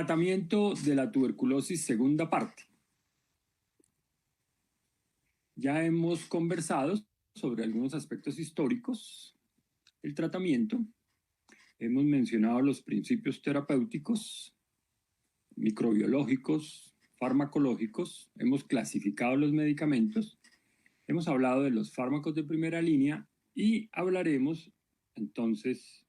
Tratamiento de la tuberculosis, segunda parte. Ya hemos conversado sobre algunos aspectos históricos del tratamiento. Hemos mencionado los principios terapéuticos, microbiológicos, farmacológicos. Hemos clasificado los medicamentos. Hemos hablado de los fármacos de primera línea y hablaremos entonces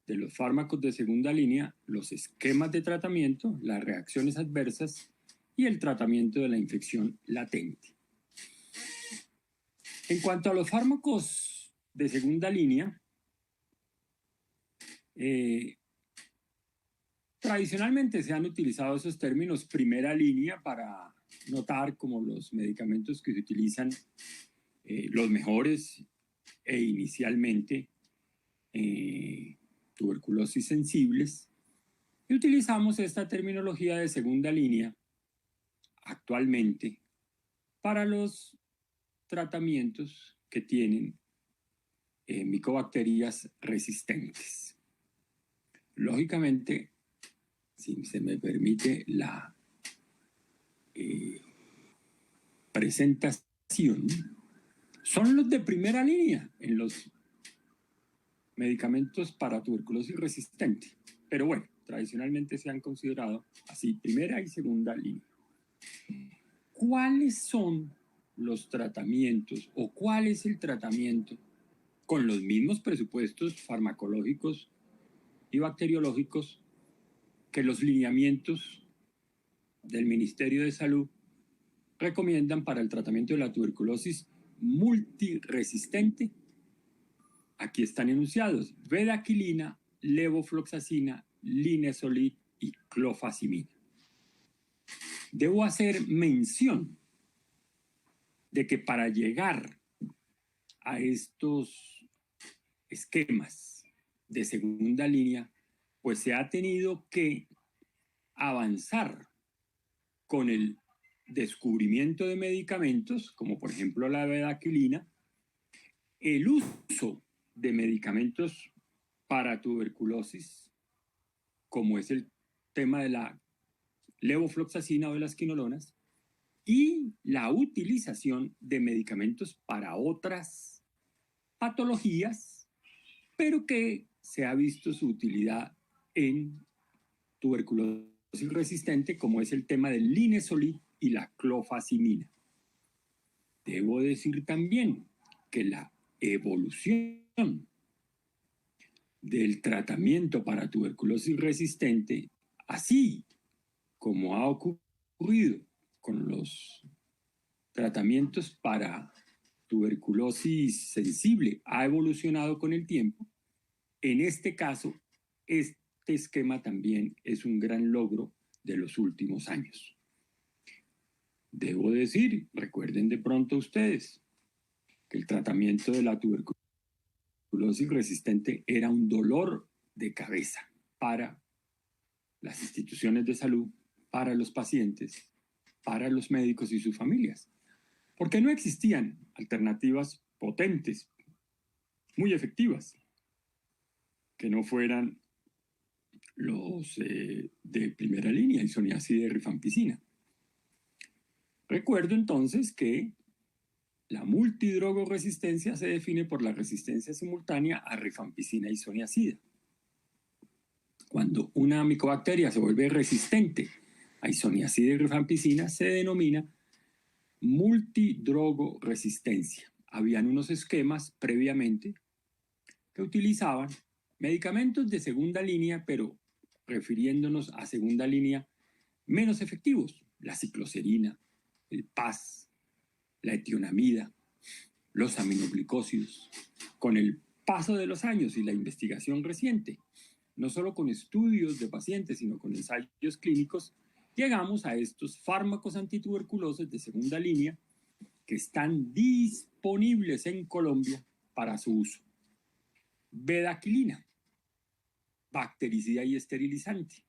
de los fármacos de segunda línea, los esquemas de tratamiento, las reacciones adversas y el tratamiento de la infección latente. En cuanto a los fármacos de segunda línea, tradicionalmente se han utilizado esos términos primera línea para notar como los medicamentos que se utilizan los mejores e inicialmente tuberculosis sensibles, y utilizamos esta terminología de segunda línea actualmente para los tratamientos que tienen micobacterias resistentes. Lógicamente, si se me permite la presentación, son los de primera línea en los medicamentos para tuberculosis resistente. Pero bueno, tradicionalmente se han considerado así, primera y segunda línea. ¿Cuáles son los tratamientos o cuál es el tratamiento con los mismos presupuestos farmacológicos y bacteriológicos que los lineamientos del Ministerio de Salud recomiendan para el tratamiento de la tuberculosis multiresistente? Aquí están enunciados: bedaquilina, levofloxacina, linezolid y clofazimina. Debo hacer mención de que para llegar a estos esquemas de segunda línea, pues se ha tenido que avanzar con el descubrimiento de medicamentos, como por ejemplo la bedaquilina, el uso de medicamentos para tuberculosis, como es el tema de la levofloxacina o de las quinolonas, y la utilización de medicamentos para otras patologías, pero que se ha visto su utilidad en tuberculosis resistente, como es el tema del linezolid y la clofazimina. Debo decir también que la evolución del tratamiento para tuberculosis resistente, así como ha ocurrido con los tratamientos para tuberculosis sensible, ha evolucionado con el tiempo. En este caso, este esquema también es un gran logro de los últimos años. Debo decir, recuerden de pronto ustedes, que el tratamiento de la tuberculosis resistente era un dolor de cabeza para las instituciones de salud, para los pacientes, para los médicos y sus familias, porque no existían alternativas potentes, muy efectivas, que no fueran los de primera línea, isoniazida y rifampicina. Recuerdo entonces que la multidrogoresistencia se define por la resistencia simultánea a rifampicina y isoniazida. Cuando una micobacteria se vuelve resistente a isoniazida y rifampicina, se denomina multidrogoresistencia. Habían unos esquemas previamente que utilizaban medicamentos de segunda línea, pero refiriéndonos a segunda línea menos efectivos: la cicloserina, el PAS, la etionamida, los aminoglicósidos. Con el paso de los años y la investigación reciente, no solo con estudios de pacientes, sino con ensayos clínicos, llegamos a estos fármacos antituberculosos de segunda línea que están disponibles en Colombia para su uso. Bedaquilina, bactericida y esterilizante.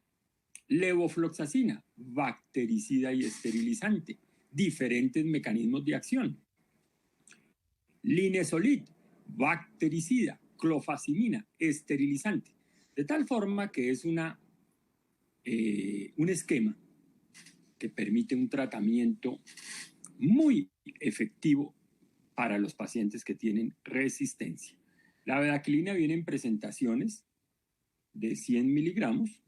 Levofloxacina, bactericida y esterilizante. Diferentes mecanismos de acción. Linezolid, bactericida. Clofazimina, esterilizante. De tal forma que es una un esquema que permite un tratamiento muy efectivo para los pacientes que tienen resistencia. La bedaquilina viene en presentaciones de 100 miligramos,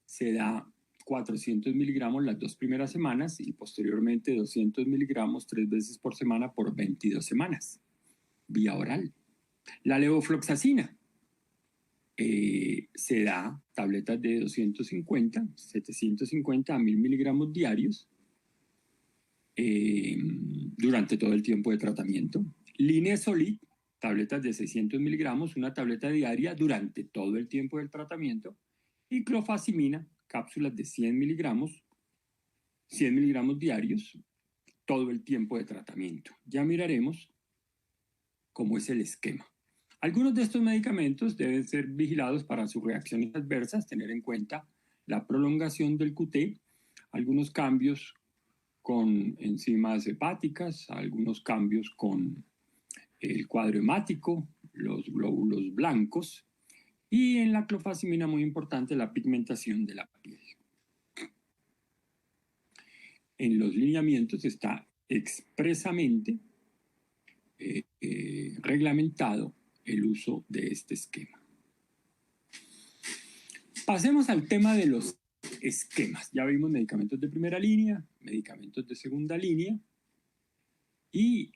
se da 400 miligramos las 2 primeras semanas y posteriormente 200 miligramos 3 veces por semana por 22 semanas, vía oral. La levofloxacina se da tabletas de 250, 750 a 1000 miligramos diarios durante todo el tiempo de tratamiento. Linezolid, tabletas de 600 miligramos, una tableta diaria durante todo el tiempo del tratamiento. Y clofazimina, cápsulas de 100 miligramos diarios, todo el tiempo de tratamiento. Ya miraremos cómo es el esquema. Algunos de estos medicamentos deben ser vigilados para sus reacciones adversas, tener en cuenta la prolongación del QT, algunos cambios con enzimas hepáticas, algunos cambios con el cuadro hemático, los glóbulos blancos, y en la clofazimina, muy importante, la pigmentación de la piel. En los lineamientos está expresamente reglamentado el uso de este esquema. Pasemos al tema de los esquemas. Ya vimos medicamentos de primera línea, medicamentos de segunda línea, y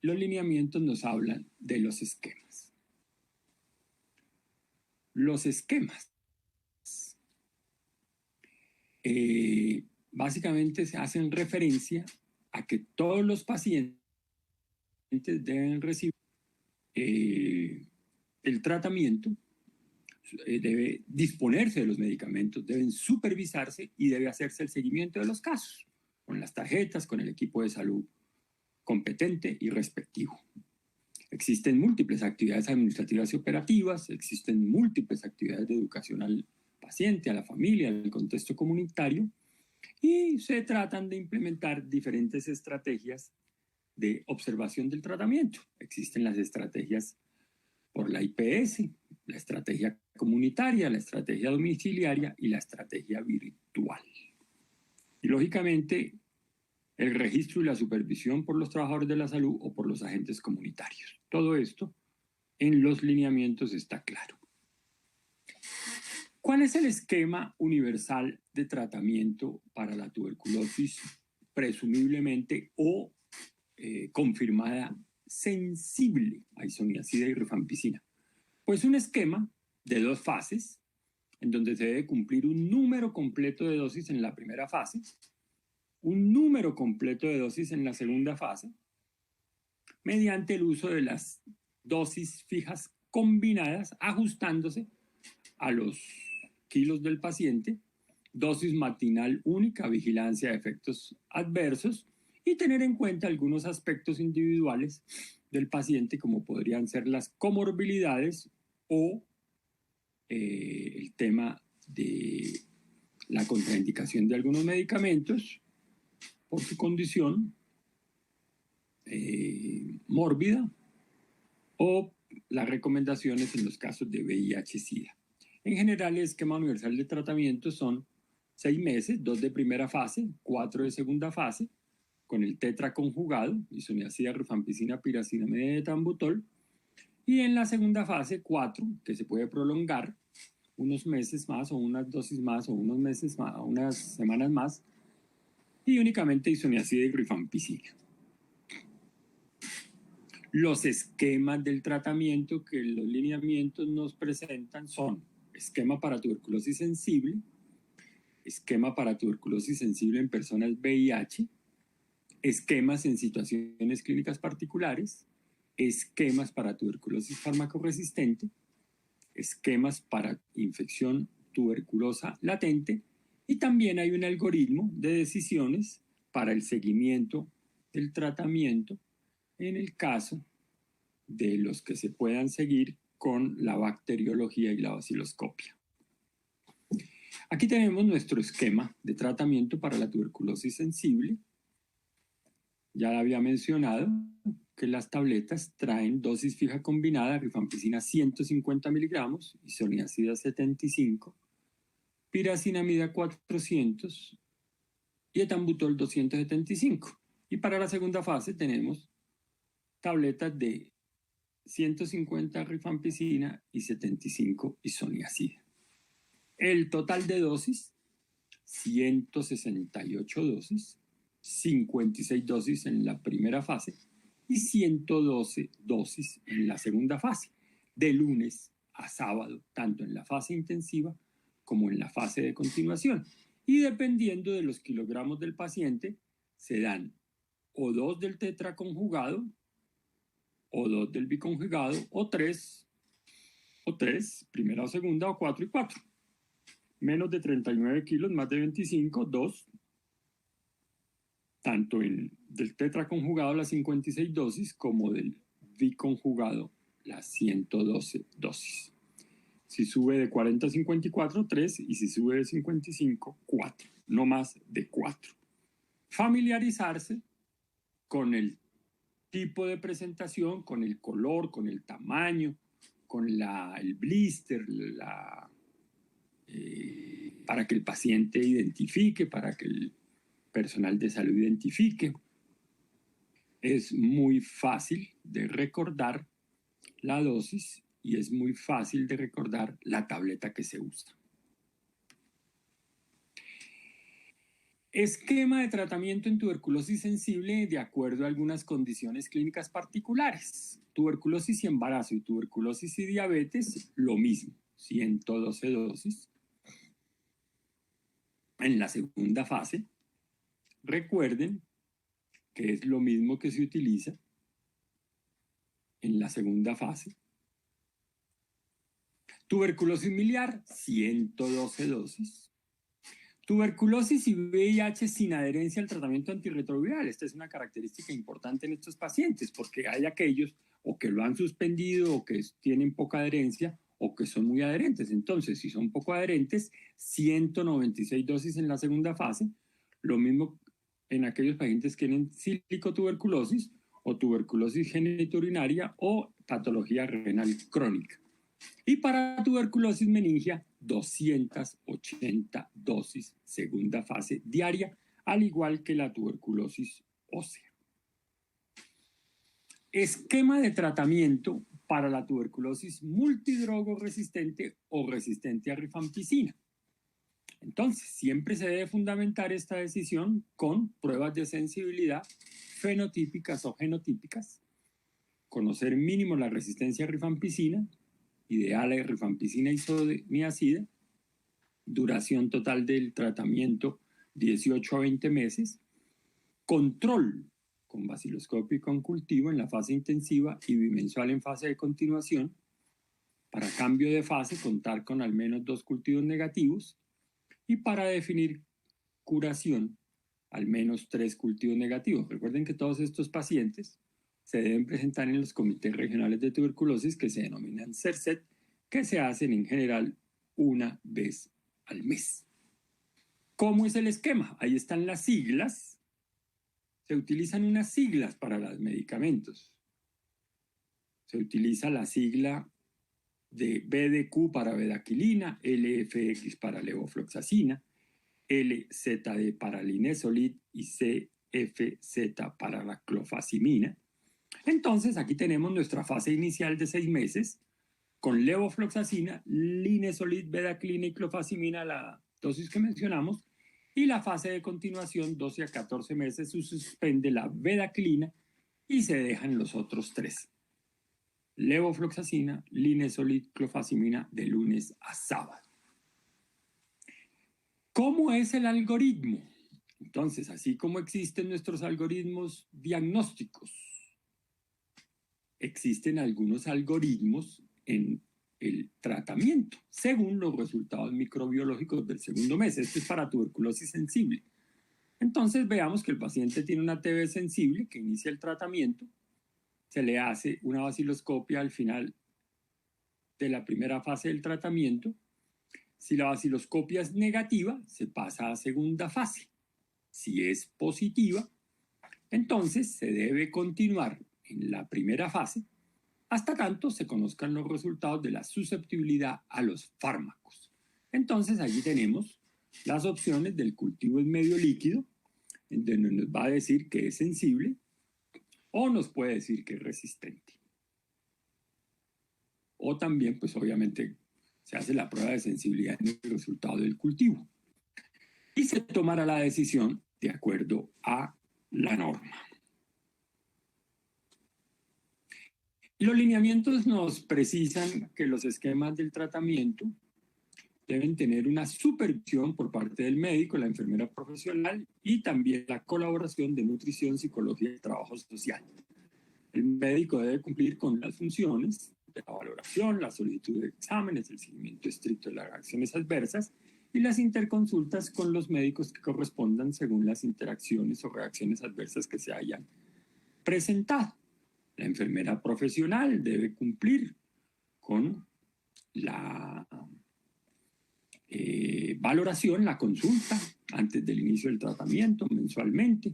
los lineamientos nos hablan de los esquemas. Los esquemas básicamente se hacen referencia a que todos los pacientes deben recibir el tratamiento, debe disponerse de los medicamentos, deben supervisarse y debe hacerse el seguimiento de los casos, con las tarjetas, con el equipo de salud competente y respectivo. Existen múltiples actividades administrativas y operativas, existen múltiples actividades de educación al paciente, a la familia, al contexto comunitario, y se tratan de implementar diferentes estrategias de observación del tratamiento. Existen las estrategias por la IPS, la estrategia comunitaria, la estrategia domiciliaria y la estrategia virtual. Y lógicamente, el registro y la supervisión por los trabajadores de la salud o por los agentes comunitarios. Todo esto en los lineamientos está claro. ¿Cuál es el esquema universal de tratamiento para la tuberculosis presumiblemente o confirmada sensible a isoniazida y rifampicina? Pues un esquema de 2 fases, en donde se debe cumplir un número completo de dosis en la primera fase, un número completo de dosis en la segunda fase, mediante el uso de las dosis fijas combinadas, ajustándose a los kilos del paciente, dosis matinal única, vigilancia de efectos adversos y tener en cuenta algunos aspectos individuales del paciente, como podrían ser las comorbilidades o el tema de la contraindicación de algunos medicamentos por su condición mórbida o las recomendaciones en los casos de VIH-Sida. En general, el esquema universal de tratamiento son 6 meses, 2 de primera fase, 4 de segunda fase, con el tetra conjugado, isoniazida, rifampicina, pirazinamida, etambutol, y en la segunda fase 4, que se puede prolongar unos meses más o unas dosis más o unos meses más o unas semanas más, y únicamente isoniazida y rifampicina. Los esquemas del tratamiento que los lineamientos nos presentan son esquema para tuberculosis sensible, esquema para tuberculosis sensible en personas VIH, esquemas en situaciones clínicas particulares, esquemas para tuberculosis farmacoresistente, esquemas para infección tuberculosa latente, y también hay un algoritmo de decisiones para el seguimiento del tratamiento en el caso de los que se puedan seguir con la bacteriología y la baciloscopia. Aquí tenemos nuestro esquema de tratamiento para la tuberculosis sensible. Ya había mencionado que las tabletas traen dosis fija combinada, rifampicina 150 miligramos, isoniazida 75, piracinamida 400 y etambutol 275. Y para la segunda fase tenemos tabletas de 150 rifampicina y 75 isoniazida. El total de dosis, 168 dosis, 56 dosis en la primera fase y 112 dosis en la segunda fase, de lunes a sábado, tanto en la fase intensiva como en la fase de continuación. Y dependiendo de los kilogramos del paciente, se dan o 2 del tetraconjugado, o 2 del biconjugado, o 3, primera o segunda, o 4 y 4. Menos de 39 kilos, más de 25, 2, tanto del tetraconjugado las 56 dosis como del biconjugado las 112 dosis. Si sube de 40 a 54, 3, y si sube de 55, 4, no más de 4. Familiarizarse con el tipo de presentación, con el color, con el tamaño, con el blister, para que el paciente identifique, para que el personal de salud identifique. Es muy fácil de recordar la dosis y es muy fácil de recordar la tableta que se usa. Esquema de tratamiento en tuberculosis sensible de acuerdo a algunas condiciones clínicas particulares. Tuberculosis y embarazo y tuberculosis y diabetes, lo mismo, 112 dosis. En la segunda fase, recuerden que es lo mismo que se utiliza en la segunda fase. Tuberculosis miliar, 112 dosis. Tuberculosis y VIH sin adherencia al tratamiento antirretroviral. Esta es una característica importante en estos pacientes porque hay aquellos o que lo han suspendido o que tienen poca adherencia o que son muy adherentes. Entonces, si son poco adherentes, 196 dosis en la segunda fase. Lo mismo en aquellos pacientes que tienen silicotuberculosis o tuberculosis genitourinaria o patología renal crónica. Y para tuberculosis meningia, 280 dosis, segunda fase diaria, al igual que la tuberculosis ósea. Esquema de tratamiento para la tuberculosis multidrogo resistente o resistente a rifampicina. Entonces, siempre se debe fundamentar esta decisión con pruebas de sensibilidad fenotípicas o genotípicas, conocer mínimo la resistencia a rifampicina, ideal a rifampicina isoniazida, duración total del tratamiento 18 a 20 meses, control con vaciloscopio y con cultivo en la fase intensiva y bimensual en fase de continuación. Para cambio de fase, contar con al menos 2 cultivos negativos y para definir curación, al menos 3 cultivos negativos. Recuerden que todos estos pacientes se deben presentar en los comités regionales de tuberculosis que se denominan CERCET, que se hacen en general una vez al mes. ¿Cómo es el esquema? Ahí están las siglas. Se utilizan unas siglas para los medicamentos. Se utiliza la sigla de BDQ para bedaquilina, LFX para levofloxacina, LZD para linezolid y CFZ para la clofazimina. Entonces, aquí tenemos nuestra fase inicial de 6 meses con levofloxacina, linezolid, bedaquilina y clofazimina, la dosis que mencionamos, y la fase de continuación, 12 a 14 meses, se suspende la bedaquilina y se dejan los otros 3. Levofloxacina, linezolid, clofazimina de lunes a sábado. ¿Cómo es el algoritmo? Entonces, así como existen nuestros algoritmos diagnósticos, existen algunos algoritmos en el tratamiento, según los resultados microbiológicos del segundo mes. Esto es para tuberculosis sensible. Entonces, veamos que el paciente tiene una TB sensible que inicia el tratamiento. Se le hace una vaciloscopia al final de la primera fase del tratamiento. Si la vaciloscopia es negativa, se pasa a segunda fase. Si es positiva, entonces se debe continuar en la primera fase hasta tanto se conozcan los resultados de la susceptibilidad a los fármacos. Entonces allí tenemos las opciones del cultivo en medio líquido, en donde nos va a decir que es sensible o nos puede decir que es resistente. O también, pues obviamente, se hace la prueba de sensibilidad en el resultado del cultivo. Y se tomará la decisión de acuerdo a la norma. Los lineamientos nos precisan que los esquemas del tratamiento deben tener una supervisión por parte del médico, la enfermera profesional y también la colaboración de nutrición, psicología y trabajo social. El médico debe cumplir con las funciones de la valoración, la solicitud de exámenes, el seguimiento estricto de las reacciones adversas y las interconsultas con los médicos que correspondan según las interacciones o reacciones adversas que se hayan presentado. La enfermera profesional debe cumplir con la valoración, la consulta antes del inicio del tratamiento mensualmente,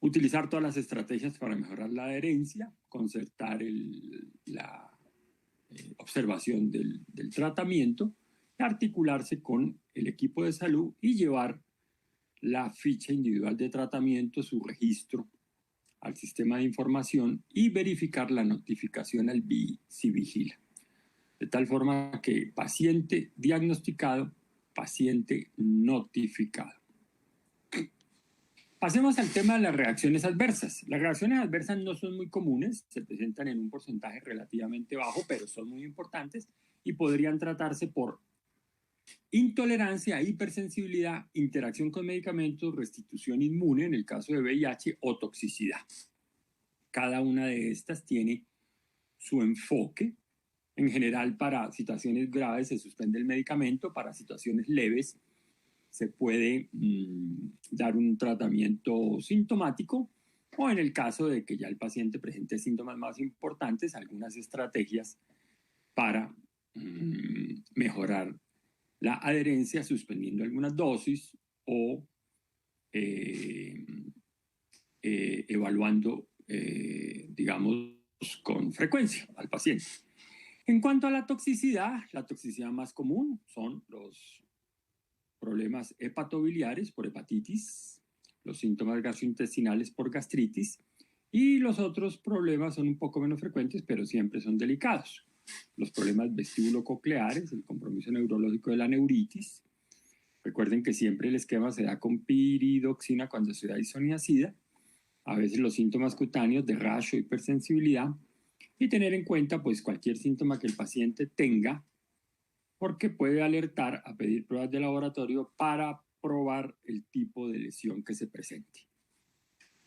utilizar todas las estrategias para mejorar la adherencia, concertar la observación del tratamiento, articularse con el equipo de salud y llevar la ficha individual de tratamiento, su registro al sistema de información y verificar la notificación al vigila. De tal forma que paciente diagnosticado, paciente notificado. Pasemos al tema de las reacciones adversas. Las reacciones adversas no son muy comunes, se presentan en un porcentaje relativamente bajo, pero son muy importantes y podrían tratarse por intolerancia, hipersensibilidad, interacción con medicamentos, restitución inmune en el caso de VIH o toxicidad. Cada una de estas tiene su enfoque. En general, para situaciones graves se suspende el medicamento, para situaciones leves se puede dar un tratamiento sintomático o en el caso de que ya el paciente presente síntomas más importantes, algunas estrategias para mejorar la adherencia suspendiendo algunas dosis o evaluando, digamos, con frecuencia al paciente. En cuanto a la toxicidad más común son los problemas hepatobiliares por hepatitis, los síntomas gastrointestinales por gastritis y los otros problemas son un poco menos frecuentes, pero siempre son delicados. Los problemas vestíbulo-cocleares, el compromiso neurológico de la neuritis. Recuerden que siempre el esquema se da con piridoxina cuando se da isoniazida. A veces los síntomas cutáneos de rash o hipersensibilidad. Y tener en cuenta pues cualquier síntoma que el paciente tenga, porque puede alertar a pedir pruebas de laboratorio para probar el tipo de lesión que se presente.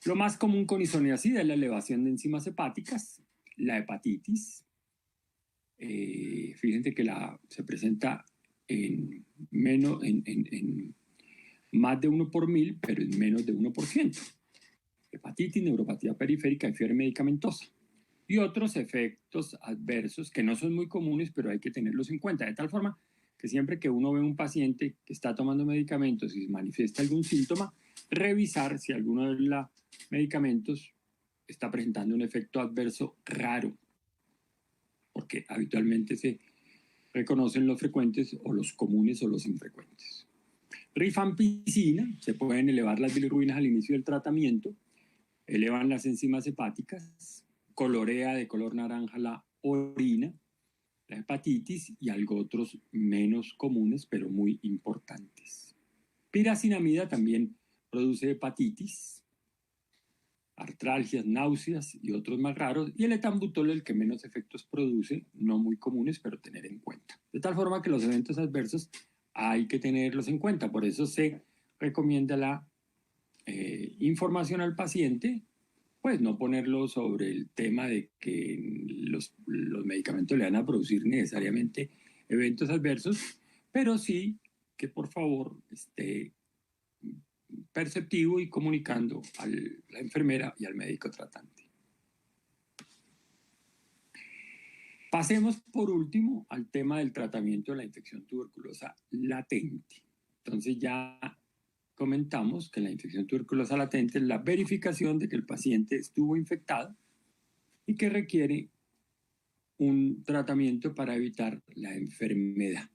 Lo más común con isoniazida es la elevación de enzimas hepáticas, la hepatitis. Fíjense que se presenta en más de 1 por 1000, pero en menos de 1%. Hepatitis, neuropatía periférica y fiebre medicamentosa. Y otros efectos adversos que no son muy comunes, pero hay que tenerlos en cuenta, de tal forma que siempre que uno ve un paciente que está tomando medicamentos y manifiesta algún síntoma, revisar si alguno de los medicamentos está presentando un efecto adverso raro, porque habitualmente se reconocen los frecuentes o los comunes o los infrecuentes. Rifampicina, se pueden elevar las bilirrubinas al inicio del tratamiento, elevan las enzimas hepáticas, colorea de color naranja la orina, la hepatitis y algo otros menos comunes pero muy importantes. Piracinamida también produce hepatitis, artralgias, náuseas y otros más raros, y el etambutol el que menos efectos produce, no muy comunes pero tener en cuenta. De tal forma que los eventos adversos hay que tenerlos en cuenta, por eso se recomienda la información al paciente, pues no ponerlo sobre el tema de que los medicamentos le van a producir necesariamente eventos adversos, pero sí que por favor esté perceptivo y comunicando a la enfermera y al médico tratante. Pasemos por último al tema del tratamiento de la infección tuberculosa latente. Entonces ya comentamos que la infección tuberculosa latente es la verificación de que el paciente estuvo infectado y que requiere un tratamiento para evitar la enfermedad.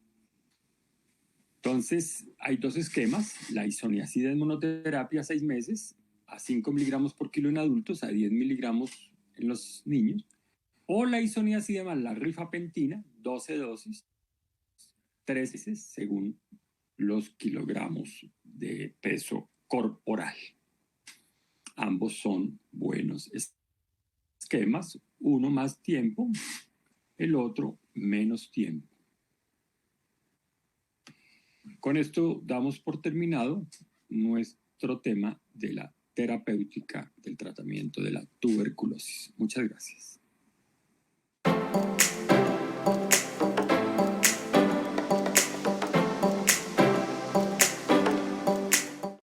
Entonces, hay dos esquemas: la isoniazida en monoterapia 6 meses, a 5 miligramos por kilo en adultos, a 10 miligramos en los niños, o la isoniazida más la rifapentina, 12 dosis, 3 meses, según los kilogramos de peso corporal. Ambos son buenos esquemas, uno más tiempo, el otro menos tiempo. Con esto damos por terminado nuestro tema de la terapéutica del tratamiento de la tuberculosis. Muchas gracias.